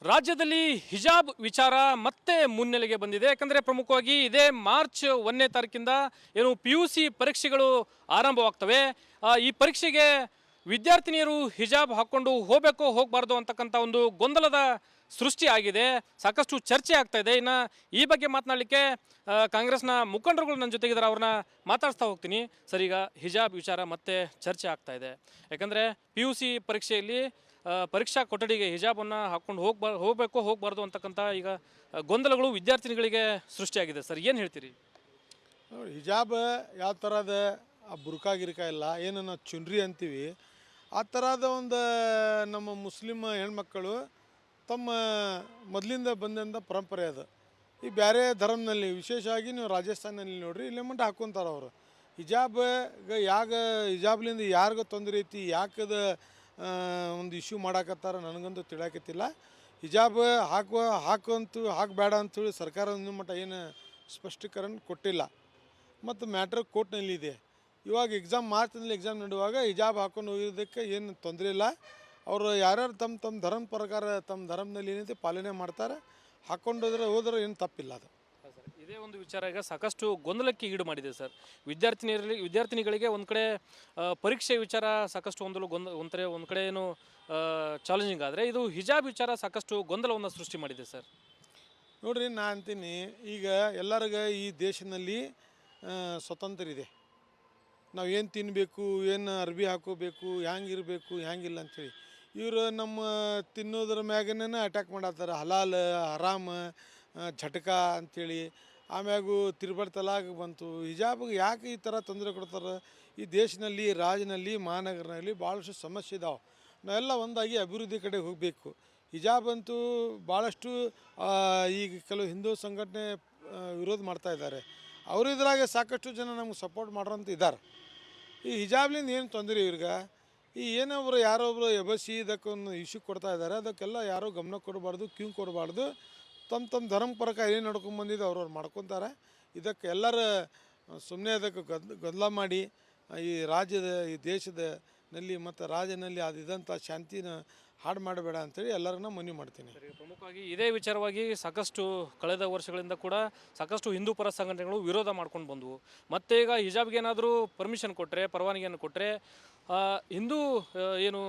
ರಾಜ್ಯದಲ್ಲಿ ಹಿಜಾಬ್ ವಿಚಾರ ಮತ್ತೆ ಮುನ್ನೆಲೆಗೆ ಬಂದಿದೆ. ಯಾಕಂದರೆ ಪ್ರಮುಖವಾಗಿ ಇದೇ ಮಾರ್ಚ್ 1ನೇ ತಾರೀಕಿಂದ ಏನು PUC ಪರೀಕ್ಷೆಗಳು ಆರಂಭವಾಗ್ತವೆ. ಈ ಪರೀಕ್ಷೆಗೆ ವಿದ್ಯಾರ್ಥಿನಿಯರು ಹಿಜಾಬ್ ಹಾಕ್ಕೊಂಡು ಹೋಗಬೇಕೋ ಹೋಗಬಾರ್ದು ಅಂತಕ್ಕಂಥ ಒಂದು ಗೊಂದಲದ ಸೃಷ್ಟಿ ಆಗಿದೆ. ಸಾಕಷ್ಟು ಚರ್ಚೆ ಆಗ್ತಾ ಇದೆ. ಇನ್ನು ಈ ಬಗ್ಗೆ ಮಾತನಾಡಲಿಕ್ಕೆ ಕಾಂಗ್ರೆಸ್ನ ಮುಖಂಡರುಗಳು ನನ್ನ ಜೊತೆಗಿದ್ದಾರೆ, ಅವ್ರನ್ನ ಮಾತಾಡ್ತಾ ಹೋಗ್ತೀನಿ. ಸರ್, ಈಗ ಹಿಜಾಬ್ ವಿಚಾರ ಮತ್ತೆ ಚರ್ಚೆ ಆಗ್ತಾ ಇದೆ. ಯಾಕಂದರೆ PUC ಪರೀಕ್ಷೆಯಲ್ಲಿ ಪರೀಕ್ಷಾ ಕೊಠಡಿಗೆ ಹಿಜಾಬನ್ನು ಹಾಕ್ಕೊಂಡು ಹೋಗಬೇಕು ಹೋಗಬಾರ್ದು ಅಂತಕ್ಕಂಥ ಈಗ ಗೊಂದಲಗಳು ವಿದ್ಯಾರ್ಥಿನಿಗಳಿಗೆ ಸೃಷ್ಟಿಯಾಗಿದೆ. ಸರ್, ಏನು ಹೇಳ್ತೀರಿ? ನೋಡಿ, ಹಿಜಾಬ್ ಯಾವ ಥರದ ಬುರ್ಕಾ ಗಿರ್ಕಾ ಇಲ್ಲ, ಏನು ನಾವು ಚುನ್ರಿ ಅಂತೀವಿ, ಆ ಥರದ ಒಂದು ನಮ್ಮ ಮುಸ್ಲಿಮ್ ಹೆಣ್ಮಕ್ಕಳು ತಮ್ಮ ಮೊದಲಿಂದ ಬಂದಂಥ ಪರಂಪರೆ ಅದು. ಈ ಬೇರೆ ಧರ್ಮದಲ್ಲಿ ವಿಶೇಷವಾಗಿ ನೀವು ರಾಜಸ್ಥಾನಲ್ಲಿ ನೋಡ್ರಿ, ಇಲ್ಲೇ ಮಟ್ಟ ಹಾಕ್ಕೊಂತಾರೆ ಅವರು. ಹಿಜಾಬ್ಲಿಂದ ಯಾರಿಗೂ ತೊಂದರೆ ಐತಿ, ಯಾಕದ ಒಂದು ಇಶ್ಯೂ ಮಾಡಾಕತ್ತಾರ ನನಗಂತೂ ತಿಳಾಕತ್ತಿಲ್ಲ. ಹಿಜಾಬ್ ಹಾಕಬೇಡ ಅಂಥೇಳಿ ಸರ್ಕಾರ ಇನ್ನೂ ಮಟ್ಟ ಏನು ಸ್ಪಷ್ಟೀಕರಣ ಕೊಟ್ಟಿಲ್ಲ. ಮತ್ತು ಮ್ಯಾಟ್ರ್ ಕೋರ್ಟ್ನಲ್ಲಿದೆ. ಇವಾಗ ಮಾರ್ಚ್ನಲ್ಲಿ ಎಕ್ಸಾಮ್ ನಡೆಯುವಾಗ ಹಿಜಾಬ್ ಹಾಕ್ಕೊಂಡು ಹೋಗಿರೋದಕ್ಕೆ ಏನು ತೊಂದರೆ ಇಲ್ಲ. ಅವರು ಯಾರ್ಯಾರು ತಮ್ಮ ಧರ್ಮ ಪ್ರಕಾರ ತಮ್ಮ ಧರ್ಮದಲ್ಲಿ ಏನೈತೆ ಪಾಲನೆ ಮಾಡ್ತಾರೆ, ಹೋದ್ರೆ ಏನು ತಪ್ಪಿಲ್ಲ. ಅದು ಇದೇ ಒಂದು ವಿಚಾರ ಈಗ ಸಾಕಷ್ಟು ಗೊಂದಲಕ್ಕೆ ಈಡು ಮಾಡಿದೆ ಸರ್. ವಿದ್ಯಾರ್ಥಿನಿಗಳಿಗೆ ಒಂದು ಕಡೆ ಪರೀಕ್ಷೆ ವಿಚಾರ ಸಾಕಷ್ಟು ಒಂದು ಕಡೆ ಏನು ಚಾಲೆಂಜಿಂಗ್ ಆದರೆ, ಇದು ಹಿಜಾಬ್ ವಿಚಾರ ಸಾಕಷ್ಟು ಗೊಂದಲವನ್ನು ಸೃಷ್ಟಿ ಮಾಡಿದೆ ಸರ್. ನೋಡಿರಿ, ನಾನು ಅಂತೀನಿ, ಈಗ ಎಲ್ಲರಿಗೂ ಈ ದೇಶದಲ್ಲಿ ಸ್ವತಂತ್ರ ಇದೆ. ನಾವು ಏನು ತಿನ್ನಬೇಕು, ಏನು ಅರ್ಬಿ ಹಾಕೋಬೇಕು, ಹ್ಯಾಂಗಿರಬೇಕು, ಹ್ಯಾಂಗಿಲ್ಲ ಅಂಥೇಳಿ. ಇವರು ನಮ್ಮ ತಿನ್ನೋದ್ರ ಮ್ಯಾಗನೇ ಅಟ್ಯಾಕ್ ಮಾಡತ್ತಾರೆ. ಹಲಾಲ್ ಹರಾಮ್ ಝಟ್ಕ ಅಂಥೇಳಿ. ಆಮ್ಯಾಗೂ ತಿರ್ಬರ್ ತಲಾಗ್ ಬಂತು. ಹಿಜಾಬ್ಗೆ ಯಾಕೆ ಈ ಥರ ತೊಂದರೆ ಕೊಡ್ತಾರೆ? ಈ ದೇಶದಲ್ಲಿ, ರಾಜ್ಯದಲ್ಲಿ, ಮಹಾನಗರನಲ್ಲಿ ಭಾಳಷ್ಟು ಸಮಸ್ಯೆ ಇದಾವೆ. ನಾವೆಲ್ಲ ಒಂದಾಗಿ ಅಭಿವೃದ್ಧಿ ಕಡೆ ಹೋಗಬೇಕು. ಹಿಜಾಬ್ ಅಂತೂ ಭಾಳಷ್ಟು ಈಗ ಕೆಲವು ಹಿಂದೂ ಸಂಘಟನೆ ವಿರೋಧ ಮಾಡ್ತಾ ಇದ್ದಾರೆ. ಅವರು ಇದ್ರಾಗೆ ಸಾಕಷ್ಟು ಜನ ನಮ್ಗೆ ಸಪೋರ್ಟ್ ಮಾಡೋರಂತ ಇದ್ದಾರೆ. ಈ ಹಿಜಾಬ್ಲಿಂದ ಏನು ತೊಂದರೆ ಇವ್ರಿಗೆ? ಈ ಯಾರೊಬ್ಬರು ಎಬಸಿ ಇದಕ್ಕೊಂದು ಇಶ್ಯೂ ಕೊಡ್ತಾ ಇದ್ದಾರೆ, ಅದಕ್ಕೆಲ್ಲ ಯಾರೂ ಗಮನ ಕೊಡಬಾರ್ದು, ಕ್ಯೂ ಕೊಡಬಾರ್ದು. ತಮ್ಮ ಧರ್ಮ ಪ್ರಕಾರ ಏನು ನಡ್ಕೊಂಡ್ಬಂದಿದ್ದು ಅವ್ರವ್ರು ಮಾಡ್ಕೊತಾರೆ. ಇದಕ್ಕೆ ಎಲ್ಲರ ಸುಮ್ಮನೆ ಅದಕ್ಕೆ ಗದ್ದಲ ಮಾಡಿ ಈ ದೇಶದಲ್ಲಿ ಮತ್ತು ರಾಜ್ಯದಲ್ಲಿ ಅದಿದ್ದಂಥ ಶಾಂತಿನ ಹಾಡು ಮಾಡಬೇಡ ಅಂಥೇಳಿ ಎಲ್ಲರನ್ನ ಮನವಿ ಮಾಡ್ತೀನಿ. ಪ್ರಮುಖವಾಗಿ ಇದೇ ವಿಚಾರವಾಗಿ ಸಾಕಷ್ಟು ಕಳೆದ ವರ್ಷಗಳಿಂದ ಕೂಡ ಸಾಕಷ್ಟು ಹಿಂದೂ ಪರ ಸಂಘಟನೆಗಳು ವಿರೋಧ ಮಾಡ್ಕೊಂಡು ಬಂದವು. ಮತ್ತು ಈಗ ಹಿಜಾಬ್ಗೆ ಏನಾದರೂ ಪರ್ಮಿಷನ್ ಕೊಟ್ಟರೆ, ಪರವಾನಗಿಯನ್ನು ಕೊಟ್ಟರೆ, ಹಿಂದೂ ಏನು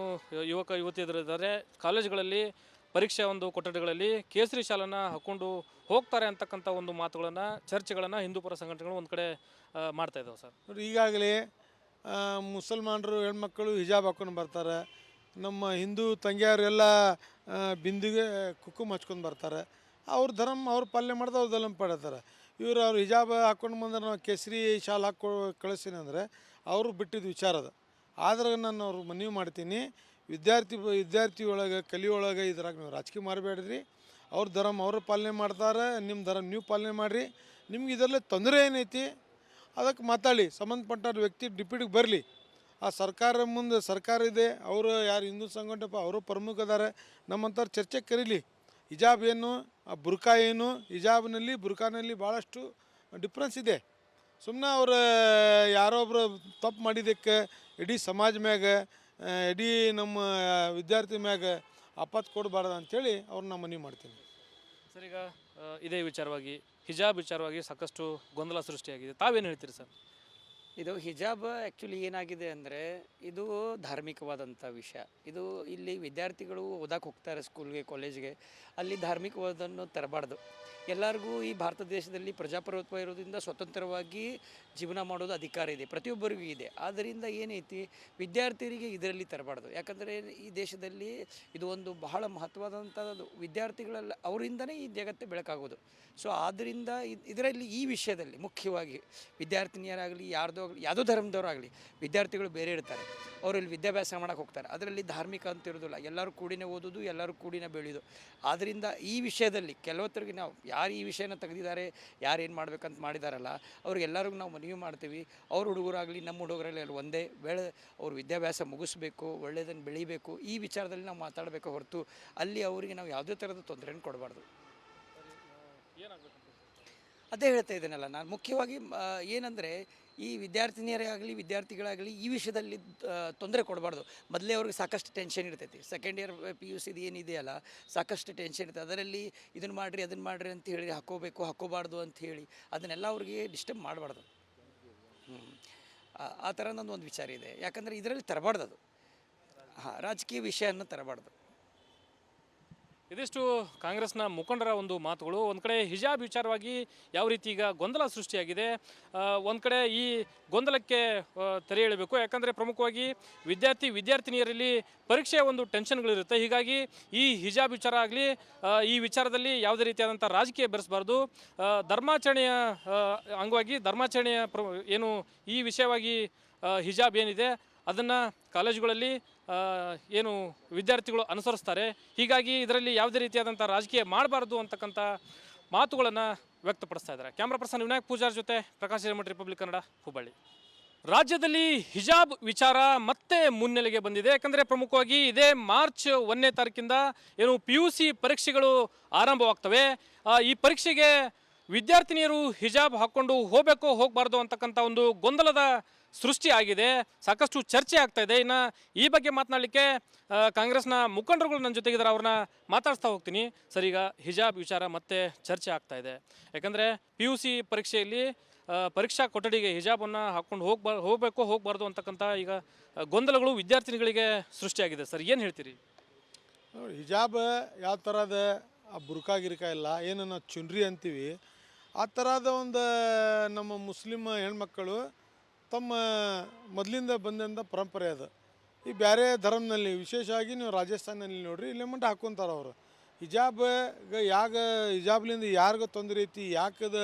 ಯುವಕ ಯುವತಿಯರಿದ್ದಾರೆ ಕಾಲೇಜುಗಳಲ್ಲಿ ಪರೀಕ್ಷೆ ಒಂದು ಕೊಠಡಿಗಳಲ್ಲಿ ಕೇಸರಿ ಶಾಲನ್ನು ಹಾಕ್ಕೊಂಡು ಹೋಗ್ತಾರೆ ಅಂತಕ್ಕಂಥ ಒಂದು ಮಾತುಗಳನ್ನು, ಚರ್ಚೆಗಳನ್ನು ಹಿಂದೂ ಪರ ಸಂಘಟನೆಗಳು ಒಂದು ಕಡೆ ಮಾಡ್ತಾ ಇದ್ದಾವೆ ಸರ್. ನೋಡಿ, ಈಗಾಗಲೇ ಮುಸಲ್ಮಾನರು ಹೆಣ್ಮಕ್ಕಳು ಹಿಜಾಬ್ ಹಾಕ್ಕೊಂಡು ಬರ್ತಾರೆ. ನಮ್ಮ ಹಿಂದೂ ತಂಗಿಯರೆಲ್ಲ ಬಿಂದಿಗೆ ಕುಂಕುಮ ಹಚ್ಕೊಂಡು ಬರ್ತಾರೆ. ಅವ್ರ ಧರ್ಮ ಅವ್ರು ಪಾಲನೆ ಮಾಡಿದ್ರೆ ಅವ್ರು ಧರ್ಮ ಪಡೀತಾರೆ. ಅವ್ರು ಹಿಜಾಬ್ ಹಾಕ್ಕೊಂಡು ಬಂದ್ರೆ ನಾವು ಕೇಸರಿ ಶಾಲೆ ಕಳಿಸ್ತೀನಿ ಅಂದರೆ ಅವರು ಬಿಟ್ಟಿದ್ದು ವಿಚಾರ ಅದು. ಆದ್ರೆ ನಾನು ಅವ್ರು ಮನವಿ ಮಾಡ್ತೀನಿ, ವಿದ್ಯಾರ್ಥಿ ಒಳಗೆ ಕಲಿಯೊಳಗೆ ಇದ್ರಾಗ ನೀವು ರಾಜಕೀಯ ಮಾಡಬೇಡ್ರಿ. ಅವ್ರ ಧರ್ಮ ಅವರು ಪಾಲನೆ ಮಾಡ್ತಾರೆ, ನಿಮ್ಮ ಧರ್ಮ ನೀವು ಪಾಲನೆ ಮಾಡಿರಿ. ನಿಮ್ಗೆ ಇದರಲ್ಲಿ ತೊಂದರೆ ಏನೈತಿ ಅದಕ್ಕೆ ಮಾತಾಡಿ, ಸಂಬಂಧಪಟ್ಟ ವ್ಯಕ್ತಿ ಡಿಪ್ಯೂಟಿಗೆ ಬರಲಿ. ಆ ಸರ್ಕಾರ ಮುಂದೆ ಸರ್ಕಾರ ಇದೆ, ಅವರು ಯಾರು ಹಿಂದೂ ಸಂಘಟನೆ ಅವರು ಪ್ರಮುಖ ಅದಾರೆ, ನಮ್ಮಂಥವ್ರು ಚರ್ಚೆಗೆ ಕರೀಲಿ. ಹಿಜಾಬ್ ಏನು, ಆ ಬುರ್ಕಾ ಏನು, ಹಿಜಾಬ್ನಲ್ಲಿ ಬುರ್ಕಾನಲ್ಲಿ ಭಾಳಷ್ಟು ಡಿಫ್ರೆನ್ಸ್ ಇದೆ. ಸುಮ್ಮನೆ ಅವ್ರು ಯಾರೊಬ್ಬರು ತಪ್ಪು ಮಾಡಿದ್ದಕ್ಕೆ ಇಡೀ ಸಮಾಜ ಮ್ಯಾಗ, ಇಡೀ ನಮ್ಮ ವಿದ್ಯಾರ್ಥಿ ಮ್ಯಾಗ ಆಪತ್ತು ಕೊಡಬಾರ್ದು ಅಂಥೇಳಿ ಅವ್ರನ್ನ ಮನವಿ ಮಾಡ್ತೀನಿ. ಸರ್, ಈಗ ಇದೇ ವಿಚಾರವಾಗಿ ಹಿಜಾಬ್ ವಿಚಾರವಾಗಿ ಸಾಕಷ್ಟು ಗೊಂದಲ ಸೃಷ್ಟಿಯಾಗಿದೆ, ತಾವೇನು ಹೇಳ್ತೀರಿ ಸರ್? ಇದು ಹಿಜಾಬ್ ಆ್ಯಕ್ಚುಲಿ ಏನಾಗಿದೆ ಅಂದರೆ, ಇದು ಧಾರ್ಮಿಕವಾದಂಥ ವಿಷಯ. ಇದು ಇಲ್ಲಿ ವಿದ್ಯಾರ್ಥಿಗಳು ಓದಕ್ಕೆ ಹೋಗ್ತಾರೆ ಸ್ಕೂಲ್ಗೆ, ಕಾಲೇಜ್ಗೆ, ಅಲ್ಲಿ ಧಾರ್ಮಿಕವಾದನ್ನು ತರಬಾರ್ದು. ಎಲ್ಲರಿಗೂ ಈ ಭಾರತ ದೇಶದಲ್ಲಿ ಪ್ರಜಾಪ್ರಭುತ್ವ ಇರೋದ್ರಿಂದ ಸ್ವತಂತ್ರವಾಗಿ ಜೀವನ ಮಾಡೋದು ಅಧಿಕಾರ ಇದೆ, ಪ್ರತಿಯೊಬ್ಬರಿಗೂ ಇದೆ. ಆದ್ದರಿಂದ ಏನೈತಿ, ವಿದ್ಯಾರ್ಥಿಗಳಿಗೆ ಇದರಲ್ಲಿ ತರಬಾರ್ದು. ಯಾಕಂದರೆ ಈ ದೇಶದಲ್ಲಿ ಇದು ಒಂದು ಬಹಳ ಮಹತ್ವವಾದಂಥದ್ದು. ವಿದ್ಯಾರ್ಥಿಗಳೆಲ್ಲ ಅವರಿಂದನೇ ಈ ಜಗತ್ತೇ ಬೆಳಕಾಗೋದು. ಸೊ ಆದ್ದರಿಂದ ಇದರಲ್ಲಿ ಈ ವಿಷಯದಲ್ಲಿ ಮುಖ್ಯವಾಗಿ ವಿದ್ಯಾರ್ಥಿನಿಯರಾಗಲಿ, ಯಾವುದೋ ಧರ್ಮದವರಾಗಲಿ, ವಿದ್ಯಾರ್ಥಿಗಳು ಬೇರೆ ಇರ್ತಾರೆ. ಅವರಲ್ಲಿ ವಿದ್ಯಾಭ್ಯಾಸ ಮಾಡೋಕ್ಕೆ ಹೋಗ್ತಾರೆ. ಅದರಲ್ಲಿ ಧಾರ್ಮಿಕ ಅಂತ ಇರೋದಿಲ್ಲ. ಎಲ್ಲರೂ ಕೂಡಿನೇ ಓದೋದು, ಎಲ್ಲರೂ ಕೂಡಿನೇ ಬೆಳೆಯೋದು. ಆದ್ದರಿಂದ ಈ ವಿಷಯದಲ್ಲಿ ಕೆಲವೊತ್ತರಿಗೆ ನಾವು ಯಾರು ಈ ವಿಷಯನ ತೆಗೆದಿದ್ದಾರೆ, ಯಾರು ಏನು ಮಾಡ್ಬೇಕಂತ ಮಾಡಿದಾರಲ್ಲ, ಅವ್ರಿಗೆಲ್ಲರಿಗೂ ನಾವು ಮನವಿ ಮಾಡ್ತೀವಿ. ಅವ್ರ ಹುಡುಗರಾಗಲಿ ನಮ್ಮ ಹುಡುಗರಲ್ಲಿ ಅಲ್ಲಿ ಒಂದೇ ಅವ್ರ ವಿದ್ಯಾಭ್ಯಾಸ ಮುಗಿಸ್ಬೇಕು, ಒಳ್ಳೆಯದನ್ನು ಬೆಳೀಬೇಕು, ಈ ವಿಚಾರದಲ್ಲಿ ನಾವು ಮಾತಾಡಬೇಕು ಹೊರತು ಅಲ್ಲಿ ಅವರಿಗೆ ನಾವು ಯಾವುದೇ ಥರದ ತೊಂದರೆಯನ್ನು ಕೊಡಬಾರ್ದು. ಅದೇ ಹೇಳ್ತಾ ಇದ್ದೇನಲ್ಲ ನಾನು ಮುಖ್ಯವಾಗಿ ಏನಂದರೆ ಈ ವಿದ್ಯಾರ್ಥಿನಿಯರೇ ಆಗಲಿ ವಿದ್ಯಾರ್ಥಿಗಳಾಗಲಿ ಈ ವಿಷಯದಲ್ಲಿ ತೊಂದರೆ ಕೊಡಬಾರ್ದು. ಮೊದಲೇ ಅವ್ರಿಗೆ ಸಾಕಷ್ಟು ಟೆನ್ಷನ್ ಇರ್ತೈತಿ. ಸೆಕೆಂಡ್ ಇಯರ್ PUC ಏನಿದೆಯಲ್ಲ ಸಾಕಷ್ಟು ಟೆನ್ಷನ್ ಇರ್ತದೆ. ಅದರಲ್ಲಿ ಇದನ್ನು ಮಾಡಿರಿ ಅದನ್ನು ಮಾಡಿರಿ ಅಂತ ಹೇಳಿ ಹಾಕೋಬೇಕು ಹಾಕೋಬಾರ್ದು ಅಂತ ಹೇಳಿ ಅದನ್ನೆಲ್ಲ ಅವ್ರಿಗೆ ಡಿಸ್ಟರ್ಬ್ ಮಾಡಬಾರ್ದು. ಆ ಥರ ನಂದು ಒಂದು ವಿಚಾರ ಇದೆ. ಯಾಕಂದರೆ ಇದರಲ್ಲಿ ತರಬಾರ್ದು ಅದು. ಹಾಂ, ರಾಜಕೀಯ ವಿಷಯವನ್ನು ತರಬಾರ್ದು. ಇದಿಷ್ಟು ಕಾಂಗ್ರೆಸ್ನ ಮುಖಂಡರ ಒಂದು ಮಾತುಗಳು. ಒಂದು ಕಡೆ ಹಿಜಾಬ್ ವಿಚಾರವಾಗಿ ಯಾವ ರೀತಿ ಈಗ ಗೊಂದಲ ಸೃಷ್ಟಿಯಾಗಿದೆ, ಒಂದು ಕಡೆ ಈ ಗೊಂದಲಕ್ಕೆ ತೆರೆ ಎಳಬೇಕು. ಯಾಕಂದರೆ ಪ್ರಮುಖವಾಗಿ ವಿದ್ಯಾರ್ಥಿನಿಯರಲ್ಲಿ ಪರೀಕ್ಷೆಯ ಒಂದು ಟೆನ್ಷನ್ಗಳಿರುತ್ತೆ. ಹೀಗಾಗಿ ಈ ಹಿಜಾಬ್ ವಿಚಾರ ಆಗಲಿ ಈ ವಿಚಾರದಲ್ಲಿ ಯಾವುದೇ ರೀತಿಯಾದಂಥ ರಾಜಕೀಯ ಬೆರೆಸಬಾರ್ದು. ಧರ್ಮಾಚರಣೆಯ ಅಂಗವಾಗಿ ಧರ್ಮಾಚರಣೆಯ ಏನು ಈ ವಿಷಯವಾಗಿ ಹಿಜಾಬ್ ಏನಿದೆ ಅದನ್ನು ಕಾಲೇಜುಗಳಲ್ಲಿ ಏನು ವಿದ್ಯಾರ್ಥಿಗಳು ಅನುಸರಿಸ್ತಾರೆ. ಹೀಗಾಗಿ ಇದರಲ್ಲಿ ಯಾವುದೇ ರೀತಿಯಾದಂಥ ರಾಜಕೀಯ ಮಾಡಬಾರ್ದು ಅಂತಕ್ಕಂಥ ಮಾತುಗಳನ್ನು ವ್ಯಕ್ತಪಡಿಸ್ತಾ ಇದ್ದಾರೆ. ಕ್ಯಾಮ್ರಾ ಪರ್ಸನ್ ವಿನಾಯಕ್ ಪೂಜಾರ್ ಜೊತೆ ಪ್ರಕಾಶ್ ಹಿರೇಮಠ್, ರಿಪಬ್ಲಿಕ್ ಕನ್ನಡ, ಹುಬ್ಬಳ್ಳಿ. ರಾಜ್ಯದಲ್ಲಿ ಹಿಜಾಬ್ ವಿಚಾರ ಮತ್ತೆ ಮುನ್ನೆಲೆಗೆ ಬಂದಿದೆ. ಯಾಕಂದರೆ ಪ್ರಮುಖವಾಗಿ ಇದೇ ಮಾರ್ಚ್ 1ನೇ ತಾರೀಕಿಂದ ಏನು PUC ಪರೀಕ್ಷೆಗಳು ಆರಂಭವಾಗ್ತವೆ. ಈ ಪರೀಕ್ಷೆಗೆ ವಿದ್ಯಾರ್ಥಿನಿಯರು ಹಿಜಾಬ್ ಹಾಕ್ಕೊಂಡು ಹೋಗಬೇಕೋ ಹೋಗಬಾರ್ದು ಅಂತಕ್ಕಂಥ ಒಂದು ಗೊಂದಲದ ಸೃಷ್ಟಿ ಆಗಿದೆ. ಸಾಕಷ್ಟು ಚರ್ಚೆ ಆಗ್ತಾ ಇದೆ. ಇನ್ನು ಈ ಬಗ್ಗೆ ಮಾತನಾಡಲಿಕ್ಕೆ ಕಾಂಗ್ರೆಸ್ನ ಮುಖಂಡರುಗಳು ನನ್ನ ಜೊತೆಗಿದ್ದಾರೆ. ಅವ್ರನ್ನ ಮಾತಾಡ್ತಾ ಹೋಗ್ತೀನಿ. ಸರ್, ಈಗ ಹಿಜಾಬ್ ವಿಚಾರ ಮತ್ತೆ ಚರ್ಚೆ ಆಗ್ತಾ ಇದೆ. ಯಾಕಂದರೆ PUC ಪರೀಕ್ಷೆಯಲ್ಲಿ ಪರೀಕ್ಷಾ ಕೊಠಡಿಗೆ ಹಿಜಾಬನ್ನು ಹಾಕ್ಕೊಂಡು ಹೋಗಬೇಕೋ ಹೋಗಬಾರ್ದು ಅಂತಕ್ಕಂಥ ಈಗ ಗೊಂದಲಗಳು ವಿದ್ಯಾರ್ಥಿನಿಗಳಿಗೆ ಸೃಷ್ಟಿಯಾಗಿದೆ. ಸರ್, ಏನು ಹೇಳ್ತೀರಿ? ನೋಡಿ, ಹಿಜಾಬ್ ಯಾವ ಥರದ ಬುರ್ಕಾ ಗಿರ್ಕಾ ಇಲ್ಲ, ಏನು ನಾವು ಚುನ್ರಿ ಅಂತೀವಿ, ಆ ಥರದ ಒಂದು ನಮ್ಮ ಮುಸ್ಲಿಮ್ ಹೆಣ್ಮಕ್ಕಳು ತಮ್ಮ ಮೊದಲಿಂದ ಬಂದಂಥ ಪರಂಪರೆ ಅದು. ಈ ಬೇರೆ ಧರ್ಮದಲ್ಲಿ ವಿಶೇಷವಾಗಿ ನೀವು ರಾಜಸ್ಥಾನಲ್ಲಿ ನೋಡ್ರಿ, ಇಲ್ಲೇ ಮಟ್ಟ ಹಾಕ್ಕೊಂತಾರೆ ಅವರು. ಹಿಜಾಬ್ಲಿಂದ ಯಾರಿಗೂ ತೊಂದರೆ ಐತಿ, ಯಾಕದ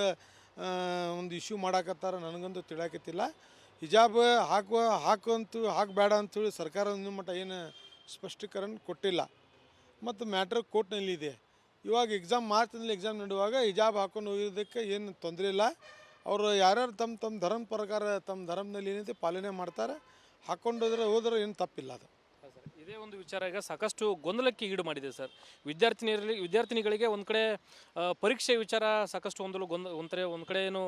ಒಂದು ಇಶ್ಯೂ ಮಾಡಾಕತ್ತಾರ ನನಗಂತೂ ತಿಳಿಯಾಕತ್ತಿಲ್ಲ. ಹಿಜಾಬ್ ಹಾಕಬೇಡ ಅಂಥೇಳಿ ಸರ್ಕಾರ ಒಂದು ಮಟ್ಟ ಏನು ಸ್ಪಷ್ಟೀಕರಣ ಕೊಟ್ಟಿಲ್ಲ. ಮತ್ತು ಮ್ಯಾಟ್ರ್ ಕೋರ್ಟ್ನಲ್ಲಿದೆ. ಇವಾಗ ಮಾರ್ಚ್ನಲ್ಲಿ ಎಕ್ಸಾಮ್ ನಡೆಯುವಾಗ ಹಿಜಾಬ್ ಹಾಕೊಂಡು ಹೋಗೋದಕ್ಕೆ ಏನು ತೊಂದರೆ ಇಲ್ಲ. ಅವರು ಯಾರ್ಯಾರು ತಮ್ಮ ಧರ್ಮ ಪ್ರಕಾರ ತಮ್ಮ ಧರ್ಮದಲ್ಲಿ ಏನೈತೆ ಪಾಲನೆ ಮಾಡ್ತಾರೆ, ಹೋದ್ರೆ ಏನು ತಪ್ಪಿಲ್ಲ ಅದು. ಇದೇ ಒಂದು ವಿಚಾರ ಈಗ ಸಾಕಷ್ಟು ಗೊಂದಲಕ್ಕೆ ಈಡು ಮಾಡಿದೆ ಸರ್. ವಿದ್ಯಾರ್ಥಿನಿಗಳಿಗೆ ಒಂದು ಕಡೆ ಪರೀಕ್ಷೆ ವಿಚಾರ ಸಾಕಷ್ಟು ಒಂದು ಕಡೆ ಏನು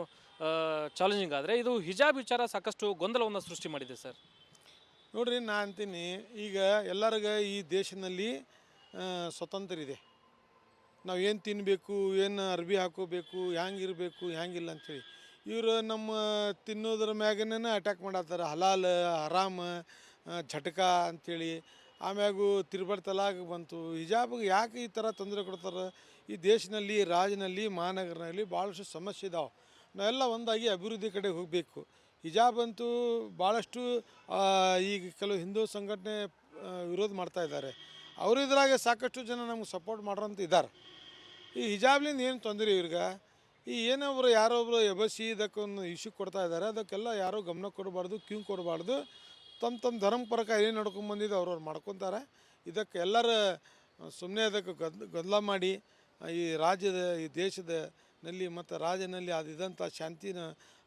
ಚಾಲೆಂಜಿಂಗ್ ಆದರೆ, ಇದು ಹಿಜಾಬ್ ವಿಚಾರ ಸಾಕಷ್ಟು ಗೊಂದಲವನ್ನು ಸೃಷ್ಟಿ ಮಾಡಿದೆ ಸರ್. ನೋಡಿರಿ, ನಾ ಅಂತೀನಿ, ಈಗ ಎಲ್ಲರಿಗೂ ಈ ದೇಶದಲ್ಲಿ ಸ್ವತಂತ್ರ ಇದೆ. ನಾವು ಏನು ತಿನ್ನಬೇಕು, ಏನು ಅರ್ಬಿ ಹಾಕೋಬೇಕು, ಹ್ಯಾಂಗಿರಬೇಕು ಹ್ಯಾಂಗಿಲ್ಲ ಅಂಥೇಳಿ. ಇವರು ನಮ್ಮ ತಿನ್ನೋದ್ರ ಮ್ಯಾಗನೇ ಅಟ್ಯಾಕ್ ಮಾಡತ್ತಾರೆ. ಹಲಾಲ್ ಹರಾಮ್ ಝಟಕ ಅಂಥೇಳಿ. ಆಮ್ಯಾಗೂ ತಿರ್ಬರ್ ತಲಾಕ್ ಬಂತು. ಹಿಜಾಬ್ಗೆ ಯಾಕೆ ಈ ಥರ ತೊಂದರೆ ಕೊಡ್ತಾರೆ? ಈ ದೇಶದಲ್ಲಿ, ರಾಜ್ಯದಲ್ಲಿ, ಮಹಾನಗರನಲ್ಲಿ ಭಾಳಷ್ಟು ಸಮಸ್ಯೆ ಇದಾವೆ. ನಾವೆಲ್ಲ ಒಂದಾಗಿ ಅಭಿವೃದ್ಧಿ ಕಡೆ ಹೋಗಬೇಕು. ಹಿಜಾಬ್ ಅಂತೂ ಭಾಳಷ್ಟು ಈಗ ಕೆಲವು ಹಿಂದೂ ಸಂಘಟನೆ ವಿರೋಧ ಮಾಡ್ತಾ ಇದ್ದಾರೆ. ಅವರು ಇದ್ರಾಗ ಸಾಕಷ್ಟು ಜನ ನಮ್ಗೆ ಸಪೋರ್ಟ್ ಮಾಡೋರಂತ ಇದ್ದಾರೆ. ಈ ಹಿಜಾಬ್ಲಿಂದ ಏನು ತೊಂದರೆ ಇವ್ರಿಗೆ? ಈ ಏನೊಬ್ರು ಯಾರೊಬ್ಬರು ಎಬಸಿ ಇದಕ್ಕೊಂದು ಇಶ್ಯೂ ಕೊಡ್ತಾ ಇದ್ದಾರೆ, ಅದಕ್ಕೆಲ್ಲ ಯಾರೂ ಗಮನ ಕೊಡಬಾರ್ದು, ಕ್ಯೂ ಕೊಡಬಾರ್ದು. ತಮ್ಮ ಧರ್ಮ ಪ್ರಕಾರ ಏನು ನಡ್ಕೊಂಡ್ಬಂದಿದ್ದು ಅವ್ರವ್ರು ಮಾಡ್ಕೊತಾರೆ. ಇದಕ್ಕೆ ಎಲ್ಲರ ಸುಮ್ಮನೆ ಅದಕ್ಕೆ ಗದ್ದಲ ಮಾಡಿ ಈ ದೇಶದಲ್ಲಿ ಮತ್ತು ರಾಜ್ಯದಲ್ಲಿ ಅದಿದಂಥ ಶಾಂತಿನ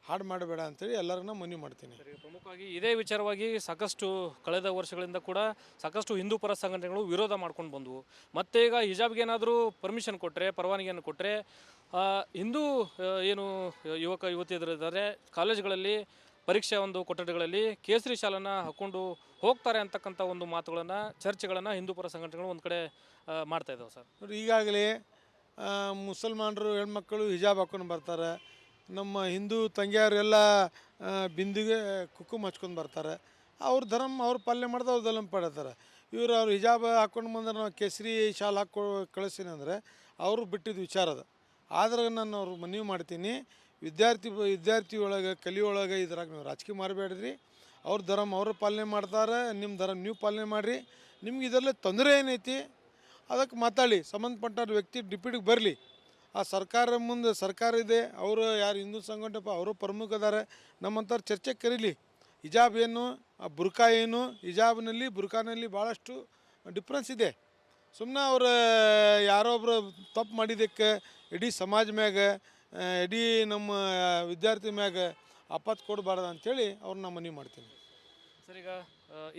ಹಾಡು ಮಾಡಬೇಡ ಅಂಥೇಳಿ ಎಲ್ಲರನ್ನ ಮನವಿ ಮಾಡ್ತೀನಿ. ಪ್ರಮುಖವಾಗಿ ಇದೇ ವಿಚಾರವಾಗಿ ಸಾಕಷ್ಟು ಕಳೆದ ವರ್ಷಗಳಿಂದ ಕೂಡ ಸಾಕಷ್ಟು ಹಿಂದೂ ಪರ ಸಂಘಟನೆಗಳು ವಿರೋಧ ಮಾಡ್ಕೊಂಡು ಬಂದವು. ಮತ್ತು ಈಗ ಹಿಜಾಬ್ಗೆ ಏನಾದರೂ ಪರ್ಮಿಷನ್ ಕೊಟ್ಟರೆ, ಪರವಾನಗಿಯನ್ನು ಕೊಟ್ಟರೆ, ಹಿಂದೂ ಏನು ಯುವತಿಯರಿದ್ದಾರೆ ಕಾಲೇಜುಗಳಲ್ಲಿ ಪರೀಕ್ಷೆ ಒಂದು ಕೊಠಡಿಗಳಲ್ಲಿ ಕೇಸರಿ ಶಾಲನ್ನು ಹಾಕ್ಕೊಂಡು ಹೋಗ್ತಾರೆ ಅಂತಕ್ಕಂಥ ಒಂದು ಮಾತುಗಳನ್ನು, ಚರ್ಚೆಗಳನ್ನು ಹಿಂದೂ ಪರ ಸಂಘಟನೆಗಳು ಒಂದು ಕಡೆ ಮಾಡ್ತಾ ಇದ್ದಾವೆ ಸರ್. ನೋಡಿ, ಈಗಾಗಲೇ ಮುಸಲ್ಮಾನರು ಹೆಣ್ಮಕ್ಕಳು ಹಿಜಾಬ್ ಹಾಕ್ಕೊಂಡು ಬರ್ತಾರೆ. ನಮ್ಮ ಹಿಂದೂ ತಂಗಿಯರೆಲ್ಲ ಬಿಂದಿಗೆ ಕುಂಕುಮ ಹಚ್ಕೊಂಡು ಬರ್ತಾರೆ. ಅವ್ರ ಧರ್ಮ ಅವ್ರು ಪಾಲನೆ ಮಾಡ್ದೆ ಅವ್ರು ಧರ್ಮ ಪಡತಾರೆ. ಅವ್ರು ಹಿಜಾಬ್ ಹಾಕ್ಕೊಂಡು ಬಂದ್ರೆ ನಾವು ಕೇಸರಿ ಶಾಲ್ ಕಳಿಸ್ತೀನಿ ಅಂದರೆ ಅವರು ಬಿಟ್ಟಿದ್ದು ವಿಚಾರ ಅದು. ಆದ್ರೆ ನಾನು ಅವ್ರು ಮನವಿ ಮಾಡ್ತೀನಿ, ವಿದ್ಯಾರ್ಥಿ ಒಳಗೆ ಕಲಿಯೊಳಗೆ ಇದ್ರಾಗ ನೀವು ರಾಜಕೀಯ ಮಾಡಬೇಡ್ರಿ. ಅವ್ರ ಧರ್ಮ ಅವರು ಪಾಲನೆ ಮಾಡ್ತಾರೆ, ನಿಮ್ಮ ಧರ್ಮ ನೀವು ಪಾಲನೆ ಮಾಡಿರಿ. ನಿಮ್ಗೆ ಇದರಲ್ಲಿ ತೊಂದರೆ ಏನೈತಿ ಅದಕ್ಕೆ ಮಾತಾಡಿ, ಸಂಬಂಧಪಟ್ಟ ವ್ಯಕ್ತಿ ಡಿಪ್ಯೂಟಿಗೆ ಬರಲಿ. ಆ ಸರ್ಕಾರ ಮುಂದೆ ಸರ್ಕಾರ ಇದೆ, ಅವರು ಯಾರು ಹಿಂದೂ ಸಂಘಟನೆ ಅವರು ಪ್ರಮುಖ ಅದಾರೆ, ನಮ್ಮಂಥವ್ರು ಚರ್ಚೆ ಕರೀಲಿ. ಹಿಜಾಬ್ ಏನು, ಆ ಬುರ್ಕಾ ಏನು, ಹಿಜಾಬ್ನಲ್ಲಿ ಬುರ್ಕಾನಲ್ಲಿ ಭಾಳಷ್ಟು ಡಿಫ್ರೆನ್ಸ್ ಇದೆ. ಸುಮ್ಮನೆ ಅವ್ರು ಯಾರೊಬ್ಬರು ತಪ್ಪು ಮಾಡಿದ್ದಕ್ಕೆ ಇಡೀ ಸಮಾಜ ಮ್ಯಾಗ, ಇಡೀ ನಮ್ಮ ವಿದ್ಯಾರ್ಥಿ ಮ್ಯಾಗ ಆಪತ್ತು ಕೊಡಬಾರ್ದು ಅಂಥೇಳಿ ಅವ್ರನ್ನ ಮನವಿ ಮಾಡ್ತೀನಿ. ಸರ್, ಈಗ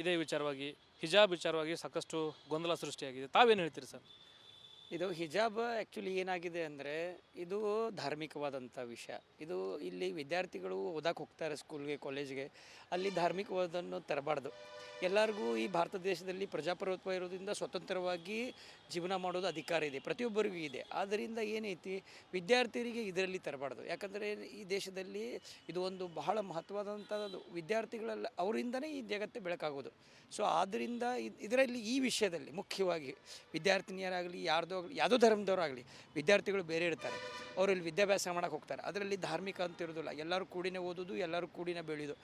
ಇದೇ ವಿಚಾರವಾಗಿ ಹಿಜಾಬ್ ವಿಚಾರವಾಗಿ ಸಾಕಷ್ಟು ಗೊಂದಲ ಸೃಷ್ಟಿಯಾಗಿದೆ. ತಾವೇನು ಹೇಳ್ತೀರಿ ಸರ್? ಇದು ಹಿಜಾಬ್ ಆ್ಯಕ್ಚುಲಿ ಏನಾಗಿದೆ ಅಂದರೆ ಇದು ಧಾರ್ಮಿಕವಾದಂಥ ವಿಷಯ. ಇದು ಇಲ್ಲಿ ವಿದ್ಯಾರ್ಥಿಗಳು ಓದಕ್ಕೆ ಹೋಗ್ತಾರೆ ಸ್ಕೂಲ್ಗೆ ಕಾಲೇಜ್ಗೆ, ಅಲ್ಲಿ ಧಾರ್ಮಿಕವಾದನ್ನು ತರಬಾರ್ದು. ಎಲ್ಲರಿಗೂ ಈ ಭಾರತ ದೇಶದಲ್ಲಿ ಪ್ರಜಾಪ್ರಭುತ್ವ ಇರೋದ್ರಿಂದ ಸ್ವತಂತ್ರವಾಗಿ ಜೀವನ ಮಾಡೋದು ಅಧಿಕಾರ ಇದೆ, ಪ್ರತಿಯೊಬ್ಬರಿಗೂ ಇದೆ. ಆದ್ದರಿಂದ ಏನೈತಿ, ವಿದ್ಯಾರ್ಥಿಗಳಿಗೆ ಇದರಲ್ಲಿ ತರಬಾರ್ದು. ಯಾಕಂದರೆ ಈ ದೇಶದಲ್ಲಿ ಇದು ಒಂದು ಬಹಳ ಮಹತ್ವವಾದಂಥದ್ದು. ವಿದ್ಯಾರ್ಥಿಗಳೆಲ್ಲ ಅವರಿಂದನೇ ಈ ಜಗತ್ತೇ ಬೆಳಕಾಗೋದು. ಸೊ ಆದ್ದರಿಂದ ಇದರಲ್ಲಿ ಈ ವಿಷಯದಲ್ಲಿ ಮುಖ್ಯವಾಗಿ ವಿದ್ಯಾರ್ಥಿನಿಯರಾಗಲಿ ಯಾರ್ದೋ ಆಗಲಿ ಯಾವುದೋ ಧರ್ಮದವರಾಗಲಿ ವಿದ್ಯಾರ್ಥಿಗಳು ಬೇರೆ ಇರ್ತಾರೆ, ಅವರಲ್ಲಿ ವಿದ್ಯಾಭ್ಯಾಸ ಮಾಡೋಕೆ ಹೋಗ್ತಾರೆ. ಅದರಲ್ಲಿ ಧಾರ್ಮಿಕ ಅಂತ ಇರೋದಿಲ್ಲ, ಎಲ್ಲರೂ ಕೂಡಿನೇ ಓದೋದು, ಎಲ್ಲರೂ ಕೂಡಿನೇ ಬೆಳೆಯೋದು.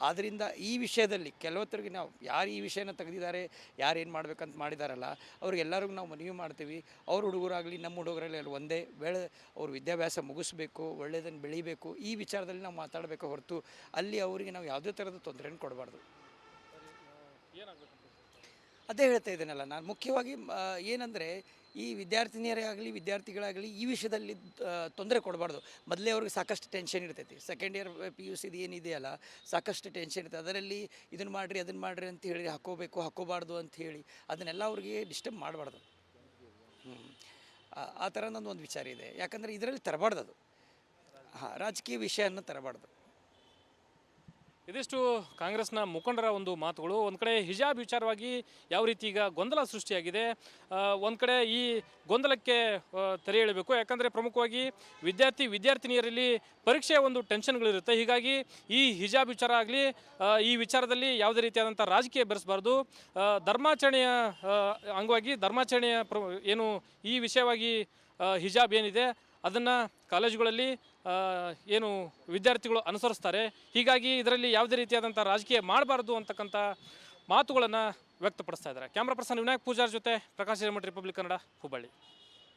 ಆದ್ದರಿಂದ ಈ ವಿಷಯದಲ್ಲಿ ಕೆಲವೊತ್ತರಿಗೆ ನಾವು ಯಾರು ಈ ವಿಷಯನ ತೆಗೆದಿದ್ದಾರೆ, ಯಾರು ಏನು ಮಾಡ್ಬೇಕಂತ ಮಾಡಿದಾರಲ್ಲ, ಅವ್ರಿಗೆಲ್ಲರಿಗೂ ನಾವು ಮನವಿ ಮಾಡ್ತೀವಿ. ಅವ್ರ ಹುಡುಗರಾಗಲಿ ನಮ್ಮ ಹುಡುಗರಲ್ಲಿ ಅಲ್ಲಿ ಒಂದೇ ಅವ್ರ ವಿದ್ಯಾಭ್ಯಾಸ ಮುಗಿಸ್ಬೇಕು, ಒಳ್ಳೆಯದನ್ನು ಬೆಳಿಬೇಕು, ಈ ವಿಚಾರದಲ್ಲಿ ನಾವು ಮಾತಾಡಬೇಕು ಹೊರತು ಅಲ್ಲಿ ಅವರಿಗೆ ನಾವು ಯಾವುದೇ ಥರದ ತೊಂದರೆಯನ್ನು ಕೊಡಬಾರ್ದು. ಅದೇ ಹೇಳ್ತಾ ಇದ್ದೇನಲ್ಲ ನಾನು, ಮುಖ್ಯವಾಗಿ ಏನಂದರೆ ಈ ವಿದ್ಯಾರ್ಥಿನಿಯರೇ ಆಗಲಿ ವಿದ್ಯಾರ್ಥಿಗಳಾಗಲಿ ಈ ವಿಷಯದಲ್ಲಿ ತೊಂದರೆ ಕೊಡಬಾರ್ದು. ಮೊದಲೇ ಅವ್ರಿಗೆ ಸಾಕಷ್ಟು ಟೆನ್ಷನ್ ಇರ್ತೈತಿ. ಸೆಕೆಂಡ್ ಇಯರ್ PUC ಏನಿದೆಯಲ್ಲ, ಸಾಕಷ್ಟು ಟೆನ್ಷನ್ ಇರ್ತದೆ. ಅದರಲ್ಲಿ ಇದನ್ನು ಮಾಡಿರಿ ಅದನ್ನು ಮಾಡಿರಿ ಅಂತ ಹೇಳಿ ಹಾಕೋಬೇಕು ಹಾಕೋಬಾರ್ದು ಅಂತ ಹೇಳಿ ಅದನ್ನೆಲ್ಲ ಅವ್ರಿಗೆ ಡಿಸ್ಟರ್ಬ್ ಮಾಡಬಾರ್ದು. ಆ ಥರ ಒಂದು ವಿಚಾರ ಇದೆ. ಯಾಕಂದರೆ ಇದರಲ್ಲಿ ತರಬಾರ್ದು ಅದು. ರಾಜಕೀಯ ವಿಷಯವನ್ನು ತರಬಾರ್ದು. ಇದಿಷ್ಟು ಕಾಂಗ್ರೆಸ್ನ ಮುಖಂಡರ ಒಂದು ಮಾತುಗಳು. ಒಂದು ಕಡೆ ಹಿಜಾಬ್ ವಿಚಾರವಾಗಿ ಯಾವ ರೀತಿ ಈಗ ಗೊಂದಲ ಸೃಷ್ಟಿಯಾಗಿದೆ, ಒಂದು ಕಡೆ ಈ ಗೊಂದಲಕ್ಕೆ ತೆರೆ ಎಳಬೇಕು. ಯಾಕಂದರೆ ಪ್ರಮುಖವಾಗಿ ವಿದ್ಯಾರ್ಥಿನಿಯರಲ್ಲಿ ಪರೀಕ್ಷೆಯ ಒಂದು ಟೆನ್ಷನ್ಗಳಿರುತ್ತೆ. ಹೀಗಾಗಿ ಈ ಹಿಜಾಬ್ ವಿಚಾರ ಆಗಲಿ ಈ ವಿಚಾರದಲ್ಲಿ ಯಾವುದೇ ರೀತಿಯಾದಂಥ ರಾಜಕೀಯ ಬೆರೆಸಬಾರ್ದು. ಧರ್ಮಾಚರಣೆಯ ಅಂಗವಾಗಿ ಧರ್ಮಾಚರಣೆಯ ಏನು ಈ ವಿಷಯವಾಗಿ ಹಿಜಾಬ್ ಏನಿದೆ ಅದನ್ನು ಕಾಲೇಜುಗಳಲ್ಲಿ ಏನು ವಿದ್ಯಾರ್ಥಿಗಳು ಅನುಸರಿಸ್ತಾರೆ. ಹೀಗಾಗಿ ಇದರಲ್ಲಿ ಯಾವುದೇ ರೀತಿಯಾದಂಥ ರಾಜಕೀಯ ಮಾಡಬಾರ್ದು ಅಂತಕ್ಕಂಥ ಮಾತುಗಳನ್ನು ವ್ಯಕ್ತಪಡಿಸ್ತಾ ಇದ್ದಾರೆ. ಕ್ಯಾಮ್ರಾ ಪರ್ಸನ್ ವಿನಾಯಕ್ ಪೂಜಾರ್ ಜೊತೆ ಪ್ರಕಾಶ್ ಹಿರೇಮಠ, ರಿಪಬ್ಲಿಕ್ ಕನ್ನಡ, ಹುಬ್ಬಳ್ಳಿ.